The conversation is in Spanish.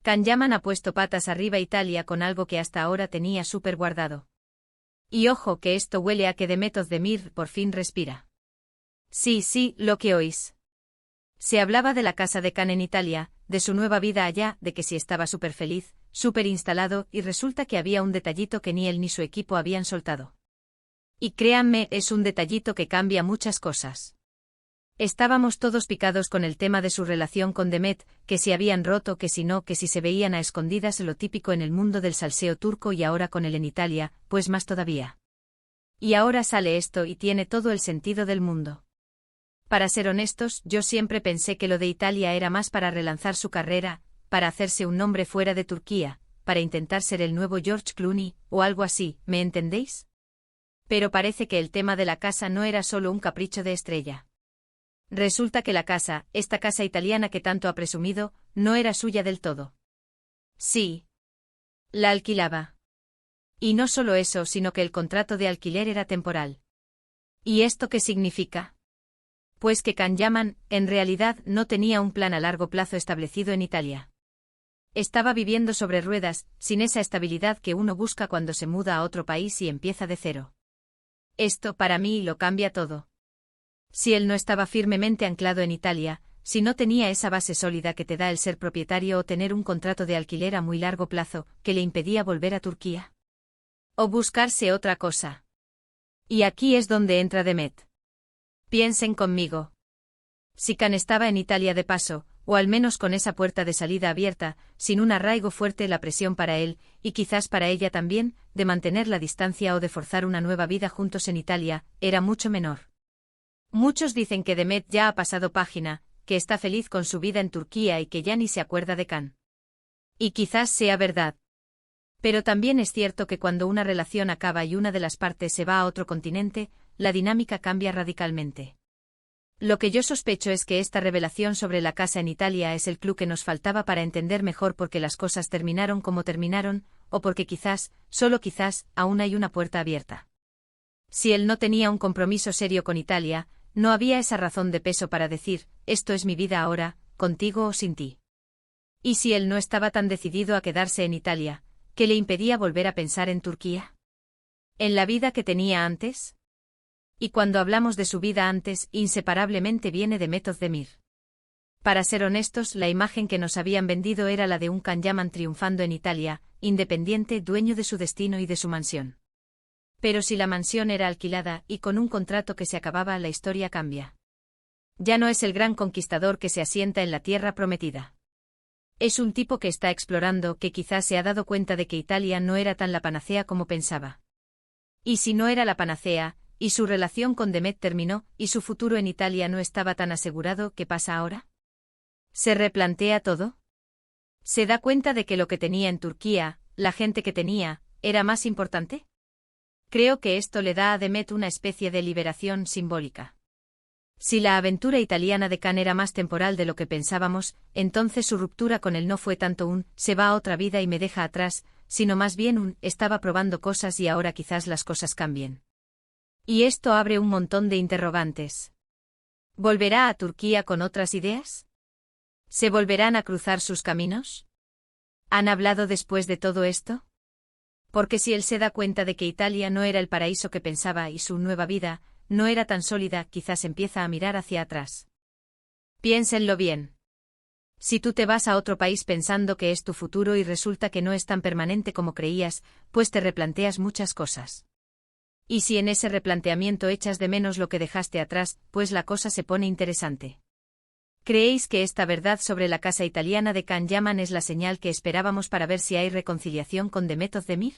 Can Yaman ha puesto patas arriba Italia con algo que hasta ahora tenía súper guardado. Y ojo que esto huele a que Demet Özdemir por fin respira. Sí, lo que oís. Se hablaba de la casa de Can en Italia, de su nueva vida allá, de que sí estaba súper feliz, súper instalado, y resulta que había un detallito que ni él ni su equipo habían soltado. Y créanme, es un detallito que cambia muchas cosas. Estábamos todos picados con el tema de su relación con Demet, que si habían roto, que si no, que si se veían a escondidas, lo típico en el mundo del salseo turco, y ahora con él en Italia, pues más todavía. Y ahora sale esto y tiene todo el sentido del mundo. Para ser honestos, yo siempre pensé que lo de Italia era más para relanzar su carrera, para hacerse un nombre fuera de Turquía, para intentar ser el nuevo George Clooney, o algo así, ¿me entendéis? Pero parece que el tema de la casa no era solo un capricho de Estrella. Resulta que la casa, esta casa italiana que tanto ha presumido, no era suya del todo. Sí. La alquilaba. Y no solo eso, sino que el contrato de alquiler era temporal. ¿Y esto qué significa? Pues que Can Yaman, en realidad, no tenía un plan a largo plazo establecido en Italia. Estaba viviendo sobre ruedas, sin esa estabilidad que uno busca cuando se muda a otro país y empieza de cero. Esto, para mí, lo cambia todo. Si él no estaba firmemente anclado en Italia, si no tenía esa base sólida que te da el ser propietario o tener un contrato de alquiler a muy largo plazo, que le impedía volver a Turquía. O buscarse otra cosa. Y aquí es donde entra Demet. Piensen conmigo. Si Can estaba en Italia de paso, o al menos con esa puerta de salida abierta, sin un arraigo fuerte, la presión para él, y quizás para ella también, de mantener la distancia o de forzar una nueva vida juntos en Italia, era mucho menor. Muchos dicen que Demet ya ha pasado página, que está feliz con su vida en Turquía y que ya ni se acuerda de Can. Y quizás sea verdad. Pero también es cierto que cuando una relación acaba y una de las partes se va a otro continente, la dinámica cambia radicalmente. Lo que yo sospecho es que esta revelación sobre la casa en Italia es el clue que nos faltaba para entender mejor por qué las cosas terminaron como terminaron, o porque quizás, solo quizás, aún hay una puerta abierta. Si él no tenía un compromiso serio con Italia, no había esa razón de peso para decir, esto es mi vida ahora, contigo o sin ti. Y si él no estaba tan decidido a quedarse en Italia, ¿qué le impedía volver a pensar en Turquía? ¿En la vida que tenía antes? Y cuando hablamos de su vida antes, inseparablemente viene Demet Özdemir. Para ser honestos, la imagen que nos habían vendido era la de un Can Yaman triunfando en Italia, independiente, dueño de su destino y de su mansión. Pero si la mansión era alquilada y con un contrato que se acababa, la historia cambia. Ya no es el gran conquistador que se asienta en la tierra prometida. Es un tipo que está explorando, que quizás se ha dado cuenta de que Italia no era tan la panacea como pensaba. Y si no era la panacea, y su relación con Demet terminó, y su futuro en Italia no estaba tan asegurado, ¿qué pasa ahora? ¿Se replantea todo? ¿Se da cuenta de que lo que tenía en Turquía, la gente que tenía, era más importante? Creo que esto le da a Demet una especie de liberación simbólica. Si la aventura italiana de Can era más temporal de lo que pensábamos, entonces su ruptura con él no fue tanto un «se va a otra vida y me deja atrás», sino más bien un «estaba probando cosas y ahora quizás las cosas cambien». Y esto abre un montón de interrogantes. ¿Volverá a Turquía con otras ideas? ¿Se volverán a cruzar sus caminos? ¿Han hablado después de todo esto? Porque si él se da cuenta de que Italia no era el paraíso que pensaba y su nueva vida no era tan sólida, quizás empieza a mirar hacia atrás. Piénsenlo bien. Si tú te vas a otro país pensando que es tu futuro y resulta que no es tan permanente como creías, pues te replanteas muchas cosas. Y si en ese replanteamiento echas de menos lo que dejaste atrás, pues la cosa se pone interesante. ¿Creéis que esta verdad sobre la casa italiana de Can Yaman es la señal que esperábamos para ver si hay reconciliación con Demet Özdemir?